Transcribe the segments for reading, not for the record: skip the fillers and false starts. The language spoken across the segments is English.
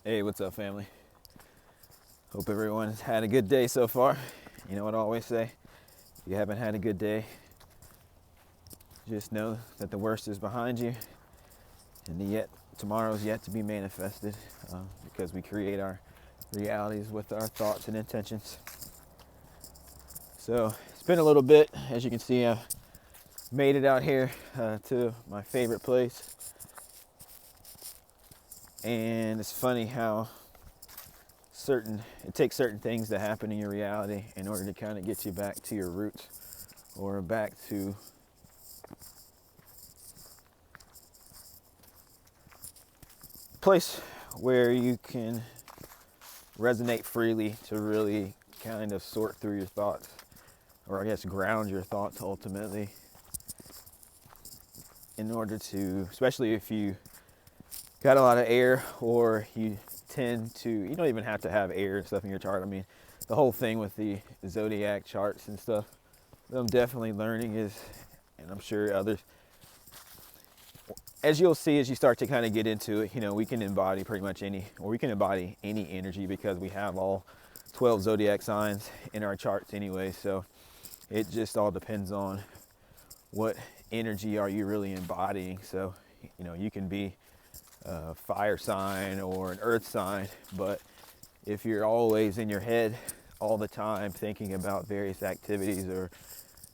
Hey, what's up, family? Hope everyone's had a good day so far. You know what I always say? If you haven't had a good day, just know that the worst is behind you, and yet tomorrow's yet to be manifested, because we create our realities with our thoughts and intentions. So it's been a little bit. As you can see, I've made it out here to my favorite place, and it's funny how it takes certain things to happen in your reality in order to kind of get you back to your roots, or back to a place where you can resonate freely, to really kind of sort through your thoughts, or I guess ground your thoughts ultimately, in order to, especially if you got a lot of air, or you you don't even have to have air and stuff in your chart. I mean, the whole thing with the zodiac charts and stuff, what I'm definitely learning is, and I'm sure others, as you'll see as you start to kind of get into it, we can embody pretty much we can embody any energy, because we have all 12 zodiac signs in our charts anyway. So it just all depends on what energy are you really embodying. So, you can be a fire sign or an earth sign, but if you're always in your head all the time thinking about various activities or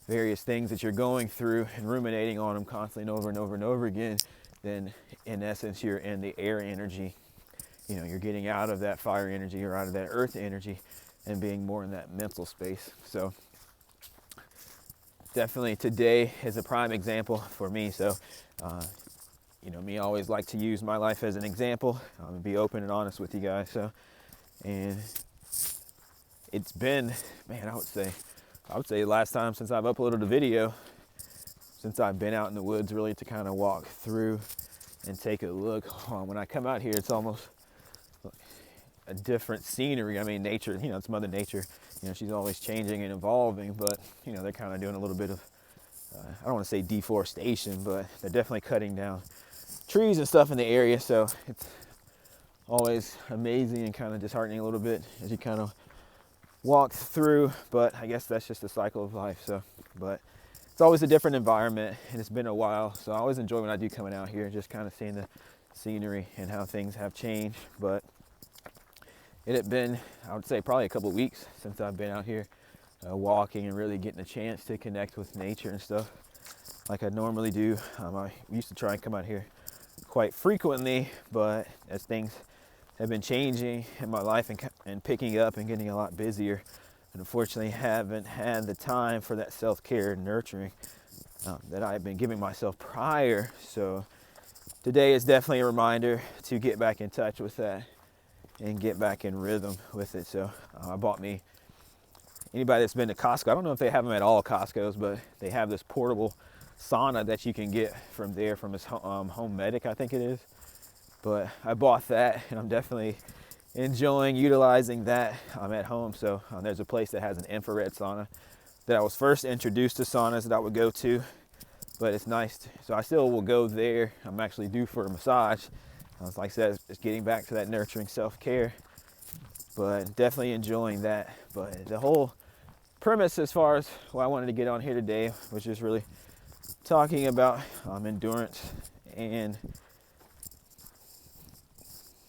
various things that you're going through and ruminating on them constantly and over and over and over again, then in essence you're in the air energy. You're getting out of that fire energy or out of that earth energy and being more in that mental space. So definitely today is a prime example for me. So me, I always like to use my life as an example, and be open and honest with you guys. So, and it's been, man, I would say last time since I've uploaded a video, since I've been out in the woods really to kind of walk through and take a look. When I come out here, it's almost a different scenery. I mean, nature, it's Mother Nature. She's always changing and evolving, but, they're kind of doing a little bit of, I don't want to say deforestation, but they're definitely cutting down trees and stuff in the area. So it's always amazing and kind of disheartening a little bit as you kind of walk through, but I guess that's just the cycle of life. So, but it's always a different environment, and it's been a while, so I always enjoy when I do coming out here, just kind of seeing the scenery and how things have changed. But it had been, I would say, probably a couple of weeks since I've been out here walking and really getting a chance to connect with nature and stuff like I normally do. I used to try and come out here quite frequently, but as things have been changing in my life and picking up and getting a lot busier, and unfortunately haven't had the time for that self-care and nurturing that I've been giving myself prior. So today is definitely a reminder to get back in touch with that and get back in rhythm with it. So I bought me, anybody that's been to Costco, I don't know if they have them at all Costco's, but they have this portable sauna that you can get from there, from his Home Medic, I think it is. But I bought that, and I'm definitely enjoying utilizing that at home. So there's a place that has an infrared sauna that I was first introduced to saunas that I would go to, but it's nice. So I still will go there. I'm actually due for a massage. Like I said, it's getting back to that nurturing self-care, but definitely enjoying that. But the whole premise, as far as what I wanted to get on here today, was just really talking about endurance and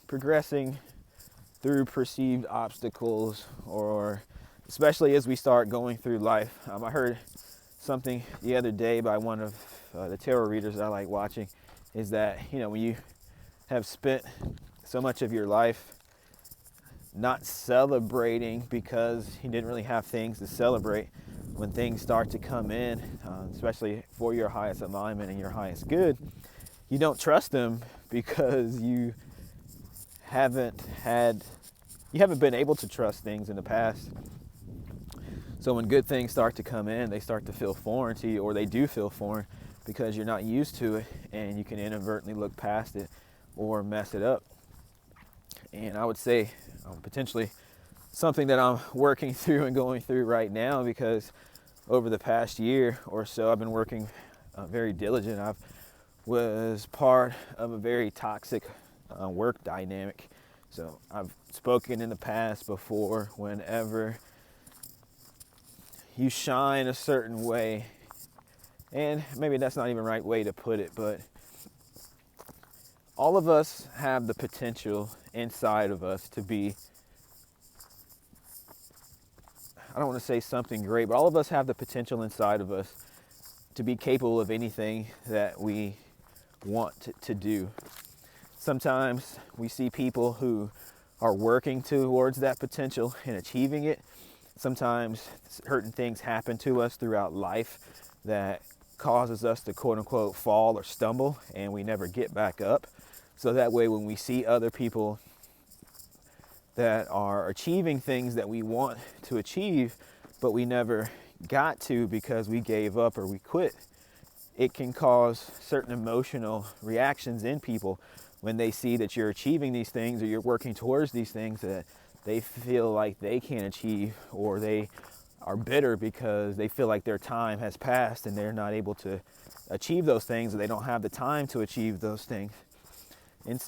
progressing through perceived obstacles, or especially as we start going through life. I heard something the other day by one of the tarot readers that I like watching, is that, when you have spent so much of your life not celebrating because you didn't really have things to celebrate, when things start to come in, especially for your highest alignment and your highest good, you don't trust them because you haven't been able to trust things in the past. So when good things start to come in, they start to feel foreign to you, or they do feel foreign because you're not used to it, and you can inadvertently look past it or mess it up. And I would say potentially something that I'm working through and going through right now, because over the past year or so I've been working very diligent. I was part of a very toxic work dynamic So I've spoken in the past before, whenever you shine a certain way, and maybe that's not even the right way to put it, but all of us have the potential inside of us to be, I don't want to say something great, but all of us have the potential inside of us to be capable of anything that we want to do. Sometimes we see people who are working towards that potential and achieving it. Sometimes certain things happen to us throughout life that causes us to quote unquote fall or stumble, and we never get back up. So that way when we see other people that are achieving things that we want to achieve, but we never got to because we gave up or we quit, it can cause certain emotional reactions in people when they see that you're achieving these things or you're working towards these things that they feel like they can't achieve, or they are bitter because they feel like their time has passed and they're not able to achieve those things, or they don't have the time to achieve those things. And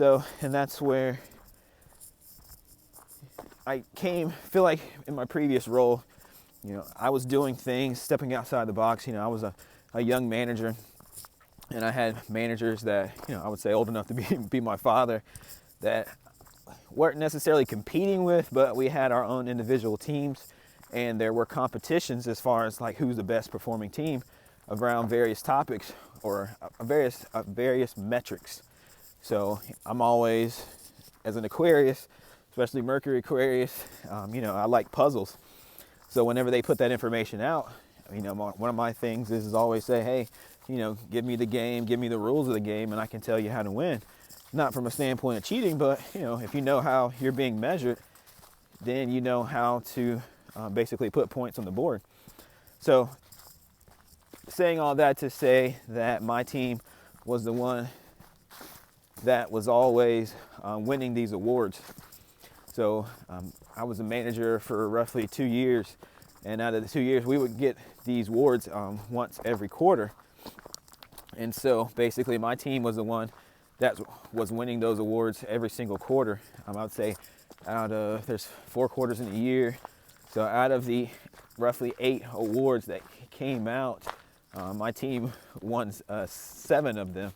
that's where I feel like in my previous role, I was doing things, stepping outside the box. I was a young manager, and I had managers that, I would say old enough to be my father, that weren't necessarily competing with, but we had our own individual teams, and there were competitions as far as like who's the best performing team around various topics or various metrics. So I'm always, as an Aquarius, especially Mercury Aquarius, I like puzzles. So whenever they put that information out, one of my things is always say, hey, give me the game, give me the rules of the game, and I can tell you how to win. Not from a standpoint of cheating, but if you know how you're being measured, then you know how to basically put points on the board. So saying all that to say that my team was the one that was always winning these awards. So I was a manager for roughly 2 years, and out of the 2 years, we would get these awards once every quarter. And so basically my team was the one that was winning those awards every single quarter. I would say there's 4 quarters in a year. So out of the roughly 8 awards that came out, my team won 7 of them.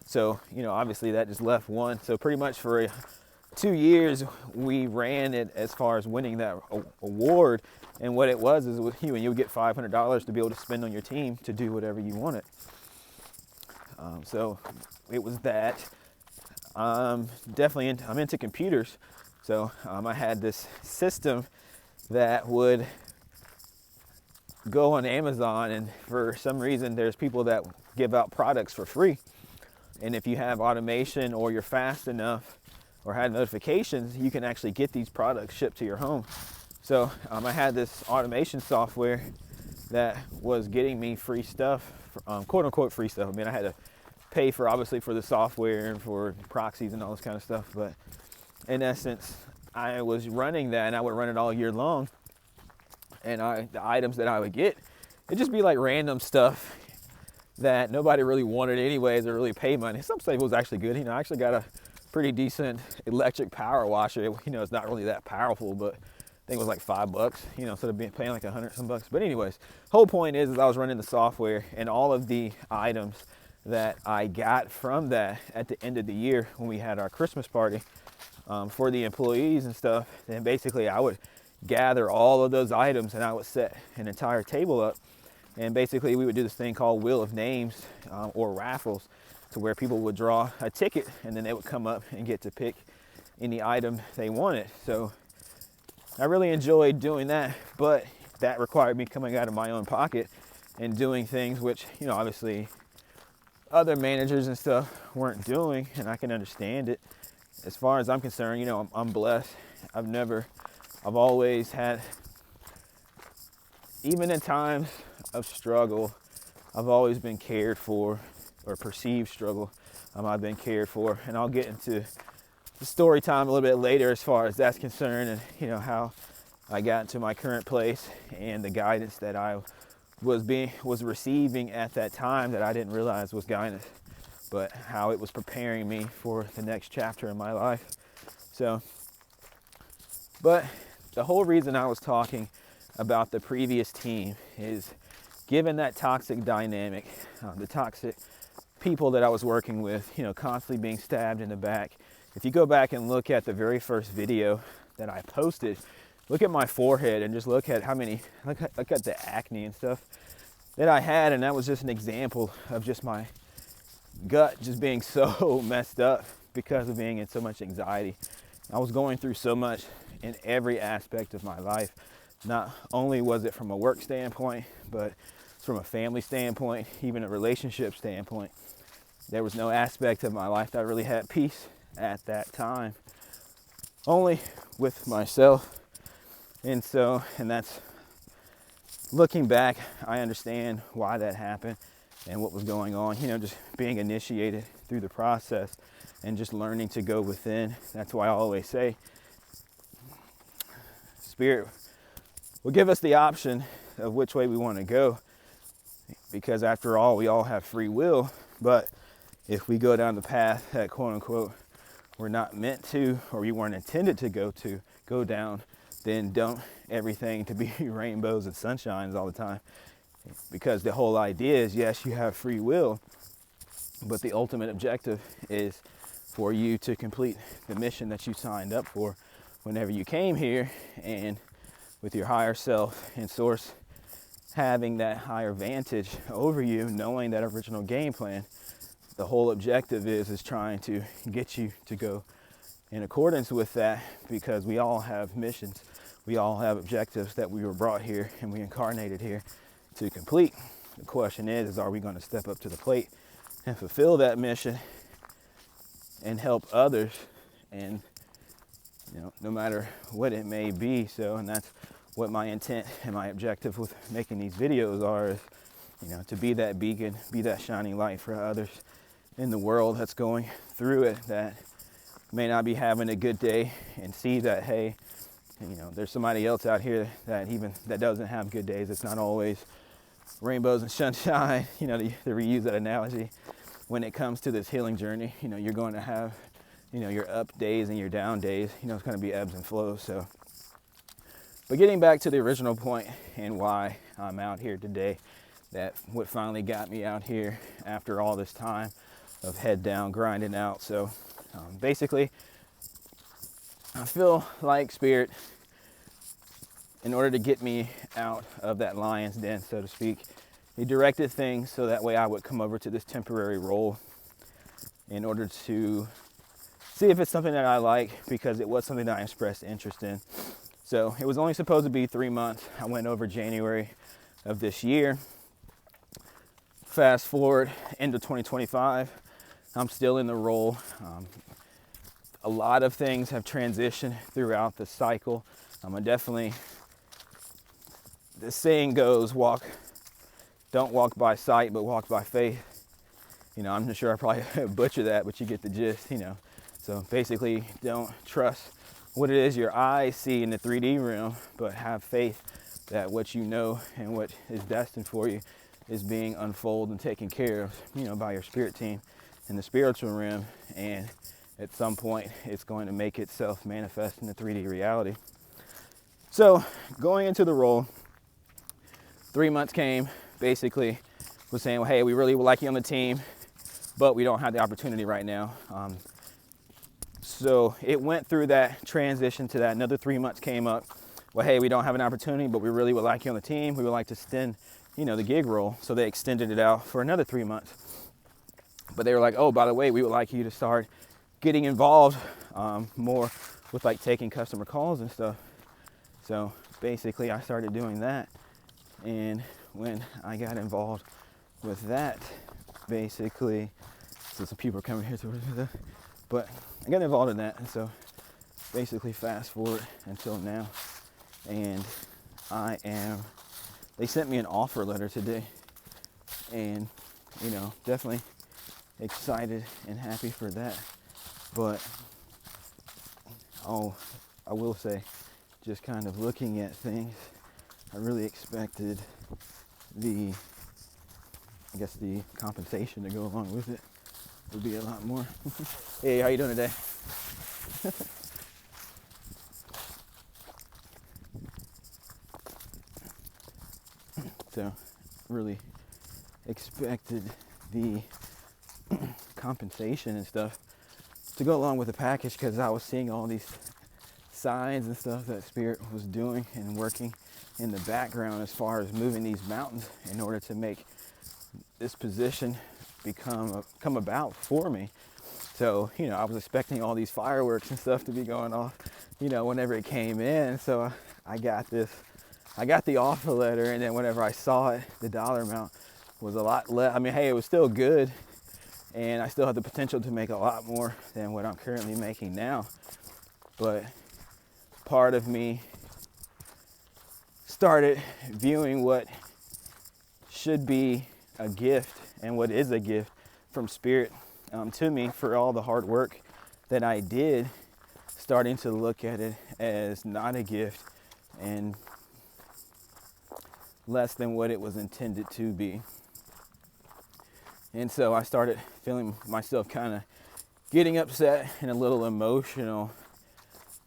So, obviously that just left 1. So pretty much for 2 years, we ran it as far as winning that award. And what it was is you would get $500 to be able to spend on your team to do whatever you wanted. So it was that. I'm into computers. So I had this system that would go on Amazon, and for some reason there's people that give out products for free. And if you have automation or you're fast enough or had notifications, you can actually get these products shipped to your home. So I had this automation software that was getting me free stuff, quote unquote free stuff. I had to pay for, obviously, for the software and for proxies and all this kind of stuff. But in essence, I was running that, and I would run it all year long. And the items that I would get, it'd just be like random stuff that nobody really wanted anyways or really pay money. Some stuff was actually good. I actually got a pretty decent electric power washer. It's not really that powerful, but I think it was like $5, instead of paying like $100 some bucks. But anyways, whole point is I was running the software, and all of the items that I got from that at the end of the year when we had our Christmas party for the employees and stuff, then basically I would gather all of those items and I would set an entire table up. And basically we would do this thing called Wheel of Names or raffles, to where people would draw a ticket and then they would come up and get to pick any item they wanted. So I really enjoyed doing that, but that required me coming out of my own pocket and doing things which, obviously other managers and stuff weren't doing, and I can understand it. As far as I'm concerned, I'm blessed. I've always had, even in times of struggle, I've always been cared for, or perceived struggle, I've been cared for. And I'll get into the story time a little bit later as far as that's concerned, and how I got to my current place and the guidance that I was receiving at that time that I didn't realize was guidance, but how it was preparing me for the next chapter in my life. So But the whole reason I was talking about the previous team is, given that toxic dynamic, the toxic people that I was working with, constantly being stabbed in the back. If you go back and look at the very first video that I posted, look at my forehead and just look at how many, look at the acne and stuff that I had. And that was just an example of just my gut just being so messed up because of being in so much anxiety. I was going through so much in every aspect of my life. Not only was it from a work standpoint, but from a family standpoint, even a relationship standpoint. There was no aspect of my life that really had peace at that time, only with myself. And that's, looking back, I understand why that happened and what was going on, just being initiated through the process and just learning to go within. That's why I always say, Spirit will give us the option of which way we want to go, because after all, we all have free will. But if we go down the path that, quote unquote, we're not meant to, or we weren't intended to go down, then don't everything to be rainbows and sunshines all the time. Because the whole idea is, yes, you have free will, but the ultimate objective is for you to complete the mission that you signed up for whenever you came here, and with your higher self and source having that higher vantage over you, knowing that original game plan. The whole objective is trying to get you to go in accordance with that, because we all have missions. We all have objectives that we were brought here and we incarnated here to complete. The question is are we going to step up to the plate and fulfill that mission and help others, and no matter what it may be. And that's what my intent and my objective with making these videos are, is, to be that beacon, be that shining light for others in the world that's going through it, that may not be having a good day, and see that, hey, there's somebody else out here that doesn't have good days. It's not always rainbows and sunshine, to reuse that analogy. When it comes to this healing journey, you're going to have, your up days and your down days. It's going to be ebbs and flows. But getting back to the original point and why I'm out here today, that what finally got me out here after all this time of head down, grinding out. Basically, I feel like Spirit, in order to get me out of that lion's den, so to speak, he directed things so that way I would come over to this temporary role in order to see if it's something that I like, because it was something that I expressed interest in. So it was only supposed to be 3 months. I went over January of this year. Fast forward into 2025, I'm still in the role. A lot of things have transitioned throughout the cycle. The saying goes, don't walk by sight, but walk by faith. I'm not sure I probably butcher that, but you get the gist, So basically, don't trust what it is your eyes see in the 3D realm, but have faith that what you know and what is destined for you is being unfolded and taken care of, by your spirit team in the spiritual realm. And at some point, it's going to make itself manifest in the 3D reality. So going into the role, 3 months came, basically was saying, well, hey, we really would like you on the team, but we don't have the opportunity right now. So it went through that transition to that. Another 3 months came up. Well, hey, we don't have an opportunity, but we really would like you on the team. We would like to extend, the gig role. So they extended it out for another 3 months. But they were like, oh, by the way, we would like you to start getting involved more with like taking customer calls and stuff. So basically I started doing that. And when I got involved with that, basically, so some people are coming here to, but I got involved in that. And so basically fast forward until now, and they sent me an offer letter today, and definitely excited and happy for that. But I will say, just kind of looking at things, I really expected the compensation to go along with it would be a lot more. Hey, how you doing today? So really expected the compensation and stuff to go along with the package, because I was seeing all these signs and stuff that Spirit was doing and working in the background as far as moving these mountains in order to make this position come about for me. So, I was expecting all these fireworks and stuff to be going off, whenever it came in. So I got the offer letter, and then whenever I saw it, the dollar amount was a lot less. I mean, hey, it was still good, and I still had the potential to make a lot more than what I'm currently making now. But part of me started viewing what should be a gift and what is a gift from Spirit to me for all the hard work that I did, starting to look at it as not a gift and less than what it was intended to be. And so I started feeling myself kind of getting upset and a little emotional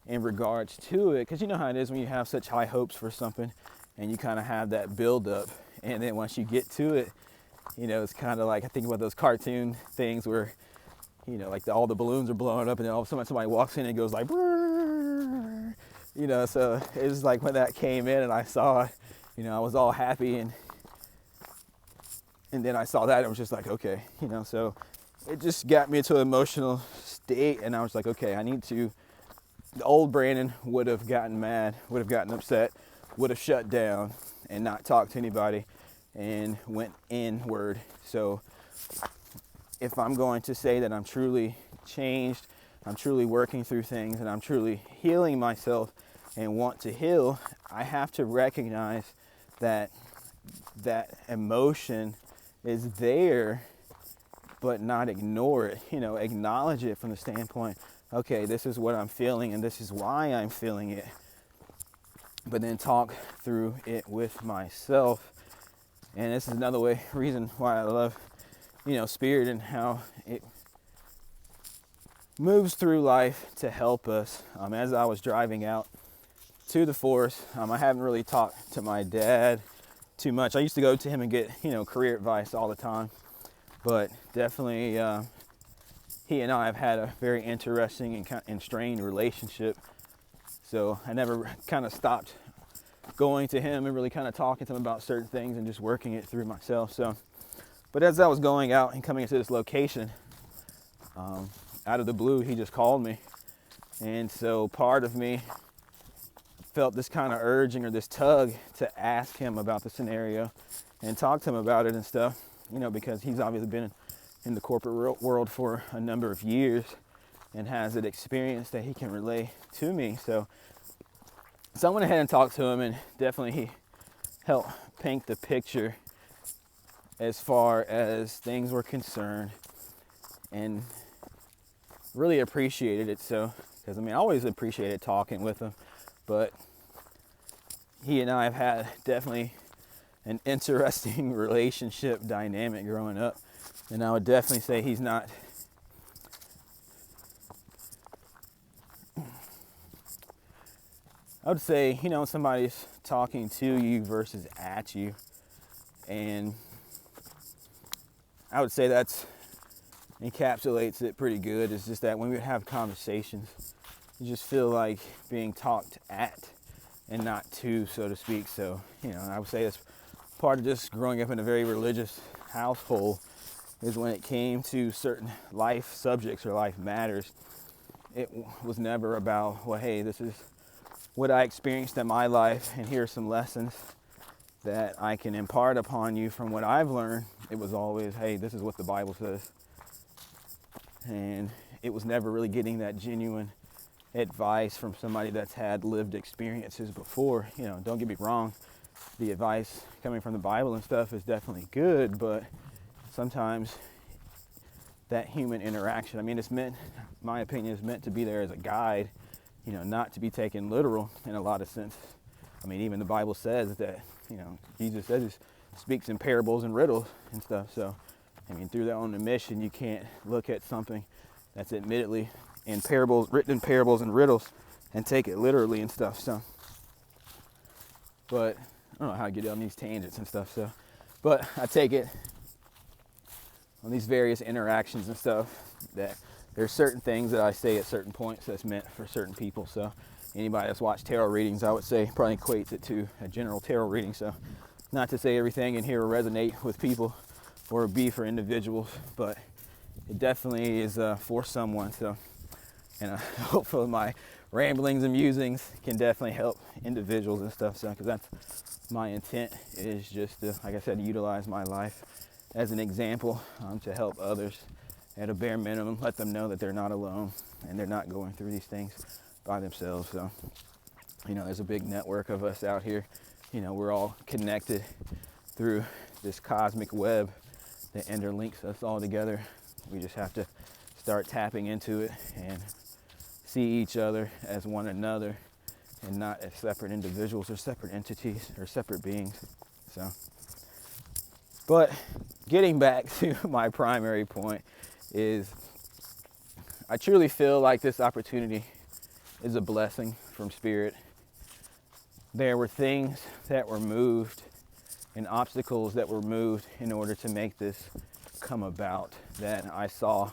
in regards to it, because you know how it is when you have such high hopes for something and you kind of have that build up, and then once you get to it, it's kind of like, I think about those cartoon things where like all the balloons are blowing up, and then all of a sudden somebody walks in and it goes like brrr, so it was like when that came in and I saw it, I was all happy, and then I saw that, it was just like, okay, so it just got me into an emotional state, and I was like, okay, the old Brandon would have gotten mad, would have gotten upset, would have shut down and not talked to anybody and went inward. So if I'm going to say that I'm truly changed, I'm truly working through things, and I'm truly healing myself and want to heal, I have to recognize that emotion is there, but not ignore it. Acknowledge it from the standpoint, okay, this is what I'm feeling and this is why I'm feeling it. But then talk through it with myself. And this is another reason why I love, Spirit and how it moves through life to help us. As I was driving out to the forest, I haven't really talked to my dad too much. I used to go to him and get, career advice all the time. But definitely, he and I have had a very interesting and strained relationship. So I never kind of stopped going to him and really kind of talking to him about certain things and just working it through myself. So, but as I was going out and coming into this location, out of the blue, he just called me. And so part of me felt this kind of urging or this tug to ask him about the scenario and talk to him about it and stuff, because he's obviously been in the corporate world for a number of years and has an experience that he can relay to me. So I went ahead and talked to him, and definitely he helped paint the picture as far as things were concerned, and really appreciated it. So, because I always appreciated talking with him, but he and I have had definitely an interesting relationship dynamic growing up, and I would definitely say he's not I would say, somebody's talking to you versus at you, and I would say that's encapsulates it pretty good. It's just that when we have conversations, you just feel like being talked at and not to, so to speak. So, I would say that's part of just growing up in a very religious household, is when it came to certain life subjects or life matters, it was never about, well, hey, this is what I experienced in my life, and here are some lessons that I can impart upon you from what I've learned. It was always, hey, this is what the Bible says. And it was never really getting that genuine advice from somebody that's had lived experiences before. Don't get me wrong, the advice coming from the Bible and stuff is definitely good, but sometimes that human interaction, it's meant, my opinion, is meant to be there as a guide, not to be taken literal in a lot of sense. Even the Bible says that, Jesus says he speaks in parables and riddles and stuff. So, through that own admission, you can't look at something that's admittedly in parables, written in parables and riddles, and take it literally and stuff. So, but I don't know how to get on these tangents and stuff, so, but I take it on these various interactions and stuff that there's certain things that I say at certain points that's meant for certain people. So anybody that's watched tarot readings, I would say probably equates it to a general tarot reading. So not to say everything in here will resonate with people or be for individuals, but it definitely is for someone. So, and hopefully my ramblings and musings can definitely help individuals and stuff. So, because that's my intent, is just to, like I said, utilize my life as an example to help others at a bare minimum, let them know that they're not alone and they're not going through these things by themselves. So, you know, there's a big network of us out here. You know, we're all connected through this cosmic web that interlinks us all together. We just have to start tapping into it and see each other as one another and not as separate individuals or separate entities or separate beings. So, but getting back to my primary point is I truly feel like this opportunity is a blessing from Spirit. There were things that were moved and obstacles that were moved in order to make this come about that I saw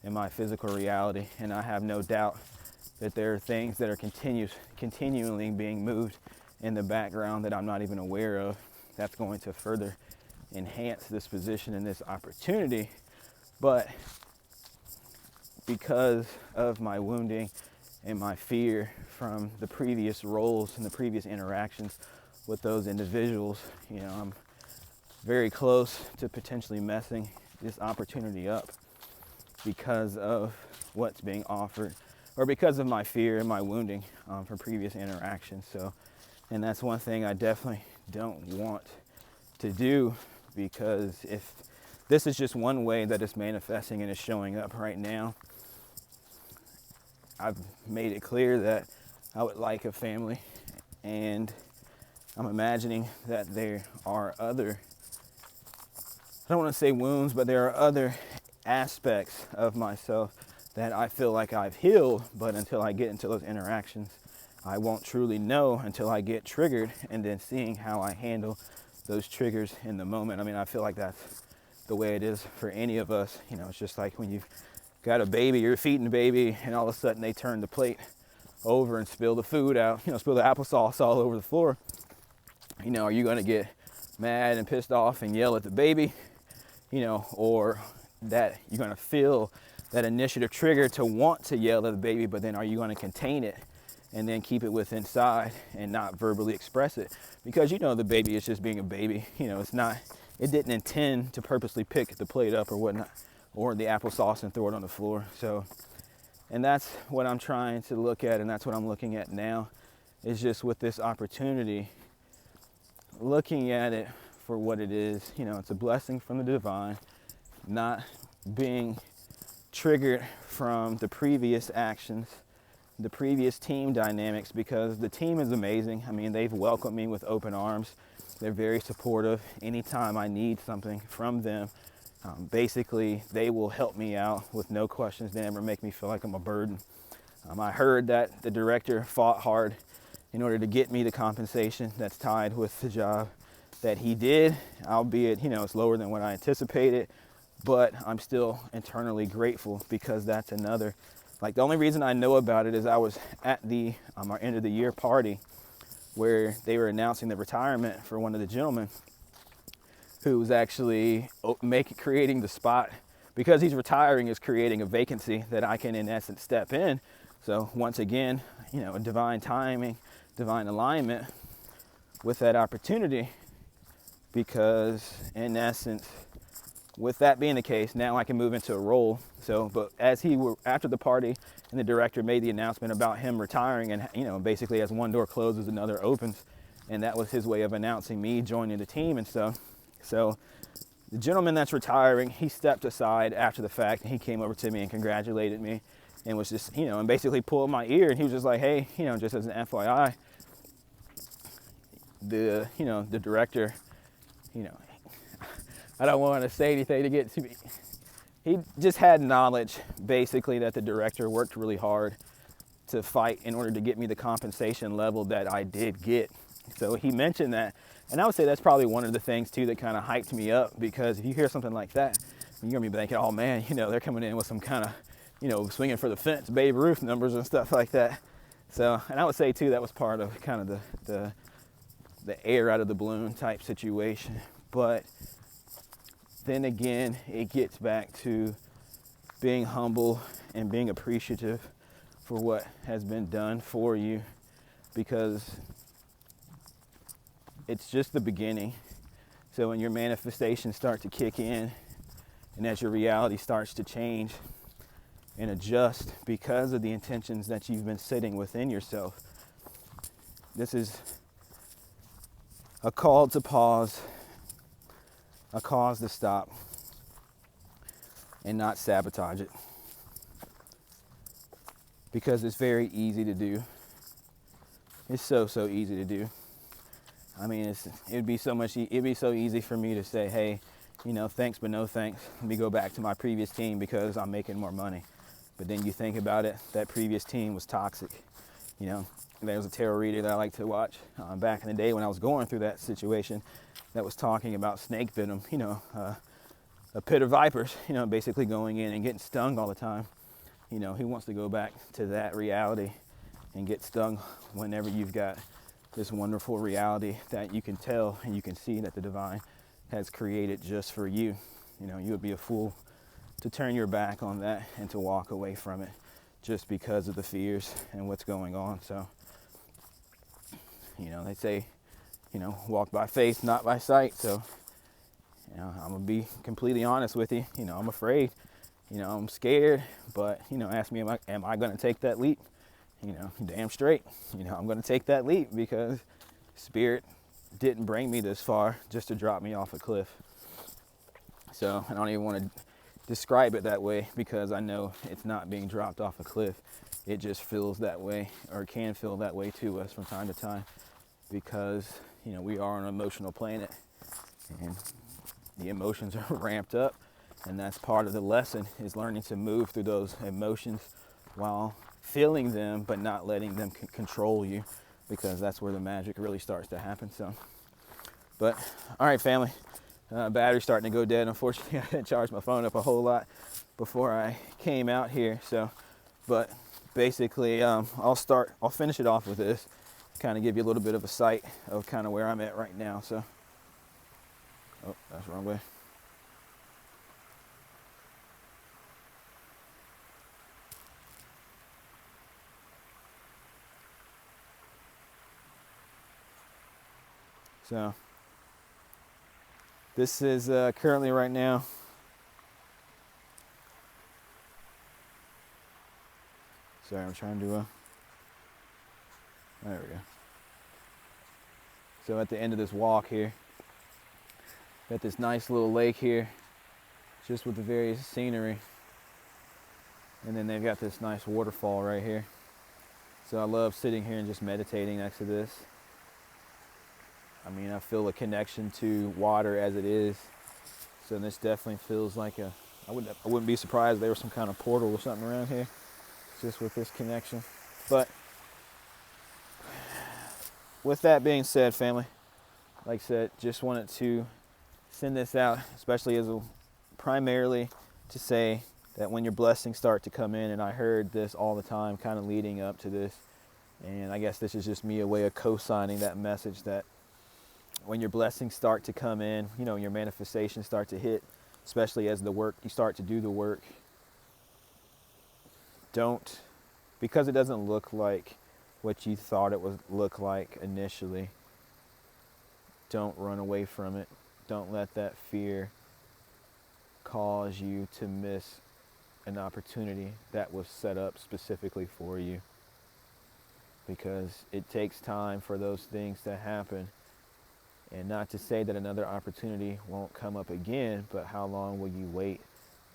in my physical reality, and I have no doubt that there are things that are continually being moved in the background that I'm not even aware of that's going to further enhance this position and this opportunity. But because of my wounding and my fear from the previous roles and the previous interactions with those individuals, you know, I'm very close to potentially messing this opportunity up because of what's being offered, or because of my fear and my wounding from previous interactions. So, and that's one thing I definitely don't want to do, because if this is just one way that it's manifesting and is showing up right now, I've made it clear that I would like a family, and I'm imagining that there are other, I don't want to say wounds, but there are other aspects of myself that I feel like I've healed, but until I get into those interactions, I won't truly know until I get triggered, and then seeing how I handle those triggers in the moment. I mean, I feel like that's the way it is for any of us. You know, it's just like when you've got a baby, you're feeding the baby, and all of a sudden they turn the plate over and spill the food out, you know, spill the applesauce all over the floor. You know, are you going to get mad and pissed off and yell at the baby, you know, or that you're going to feel that initiative trigger to want to yell at the baby, but then are you going to contain it and then keep it within inside and not verbally express it? Because, you know, the baby is just being a baby. You know, it didn't intend to purposely pick the plate up or whatnot, or the applesauce and throw it on the floor. So, and that's what I'm trying to look at, and that's what I'm looking at now, is just with this opportunity, looking at it for what it is. You know, it's a blessing from the divine, not being triggered from the previous actions, the previous team dynamics, because the team is amazing. I mean, they've welcomed me with open arms. They're very supportive. Anytime I need something from them, basically they will help me out with no questions. They never make me feel like I'm a burden. I heard that the director fought hard in order to get me the compensation that's tied with the job that he did, albeit, you know, it's lower than what I anticipated, but I'm still internally grateful, because that's another, like, the only reason I know about it is I was at the our end of the year party where they were announcing the retirement for one of the gentlemen who was actually creating the spot, because he's retiring, is creating a vacancy that I can in essence step in. So once again, you know, divine timing, divine alignment with that opportunity, because in essence, with that being the case, now I can move into a role. So, but after the party and the director made the announcement about him retiring, and, you know, basically as one door closes, another opens, and that was his way of announcing me joining the team and stuff. So the gentleman that's retiring, he stepped aside after the fact, and he came over to me and congratulated me and was just, you know, and basically pulled my ear, and he was just like, hey, you know, just as an FYI, the director, you know, I don't want to say anything to get to me. He just had knowledge, basically, that the director worked really hard to fight in order to get me the compensation level that I did get. So he mentioned that, and I would say that's probably one of the things too that kind of hyped me up, because if you hear something like that, you're gonna be thinking, oh man, they're coming in with some kind of, swinging for the fence, Babe Ruth numbers and stuff like that. So, and I would say too, that was part of kind of the air out of the balloon type situation. But then again, it gets back to being humble and being appreciative for what has been done for you, because it's just the beginning. So when your manifestations start to kick in, and as your reality starts to change and adjust because of the intentions that you've been setting within yourself, this is a call to pause, a cause to stop, and not sabotage it. Because it's very easy to do. It's so easy to do. I mean, it'd be so easy for me to say, hey, thanks but no thanks. Let me go back to my previous team because I'm making more money. But then you think about it, that previous team was toxic. There was a tarot reader that I like to watch back in the day when I was going through that situation that was talking about snake venom, a pit of vipers, basically going in and getting stung all the time. He wants to go back to that reality and get stung whenever you've got this wonderful reality that you can tell and you can see that the divine has created just for you. You would be a fool to turn your back on that and to walk away from it just because of the fears and what's going on. So, they say, walk by faith, not by sight. So, I'm gonna be completely honest with you. I'm afraid, I'm scared, but, ask me, am I gonna take that leap? Damn straight, I'm gonna take that leap, because Spirit didn't bring me this far just to drop me off a cliff. So I don't even want to describe it that way, because I know it's not being dropped off a cliff. It just feels that way, or can feel that way to us from time to time, because we are on an emotional planet, and the emotions are ramped up, and that's part of the lesson, is learning to move through those emotions while feeling them but not letting them control you, because that's where the magic really starts to happen. So, but all right, family, battery's starting to go dead. Unfortunately, I didn't charge my phone up a whole lot before I came out here. So, but basically, I'll finish it off with this, kind of give you a little bit of a sight of kind of where I'm at right now. So, oh, that's the wrong way. So this is currently right now, sorry, I'm trying to, there we go. So at the end of this walk here, got this nice little lake here, just with the various scenery. And then they've got this nice waterfall right here. So I love sitting here and just meditating next to this. I mean, I feel a connection to water as it is. So this definitely feels like I wouldn't be surprised if there was some kind of portal or something around here, just with this connection. But with that being said, family, like I said, just wanted to send this out, especially primarily to say that when your blessings start to come in, and I heard this all the time kind of leading up to this, and I guess this is just me a way of co-signing that message, that when your blessings start to come in, your manifestations start to hit, especially as you start to do the work, because it doesn't look like what you thought it would look like initially, don't run away from it. Don't let that fear cause you to miss an opportunity that was set up specifically for you, because it takes time for those things to happen. And not to say that another opportunity won't come up again, but how long will you wait?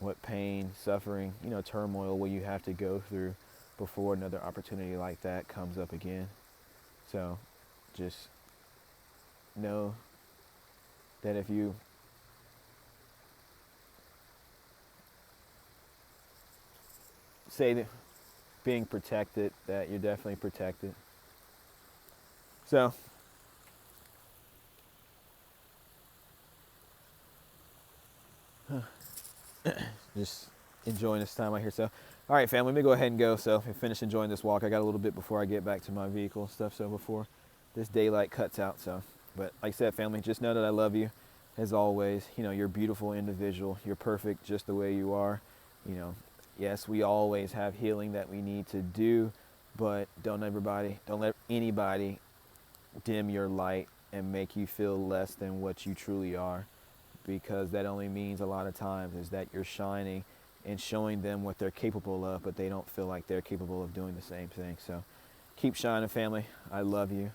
What pain, suffering, turmoil will you have to go through before another opportunity like that comes up again? So just know that if you say that being protected, that you're definitely protected. So Just enjoying this time out here. So, all right, family, let me go ahead and go. So, I finish enjoying this walk. I got a little bit before I get back to my vehicle and stuff. So, before this daylight cuts out. So, but like I said, family, just know that I love you. As always, you know, you're a beautiful individual. You're perfect just the way you are. You know, yes, we always have healing that we need to do, but don't let anybody dim your light and make you feel less than what you truly are, because that only means a lot of times is that you're shining and showing them what they're capable of, but they don't feel like they're capable of doing the same thing. So keep shining, family. I love you.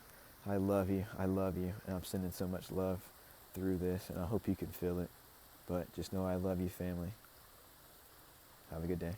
I love you. I love you. And I'm sending so much love through this, and I hope you can feel it. But just know I love you, family. Have a good day.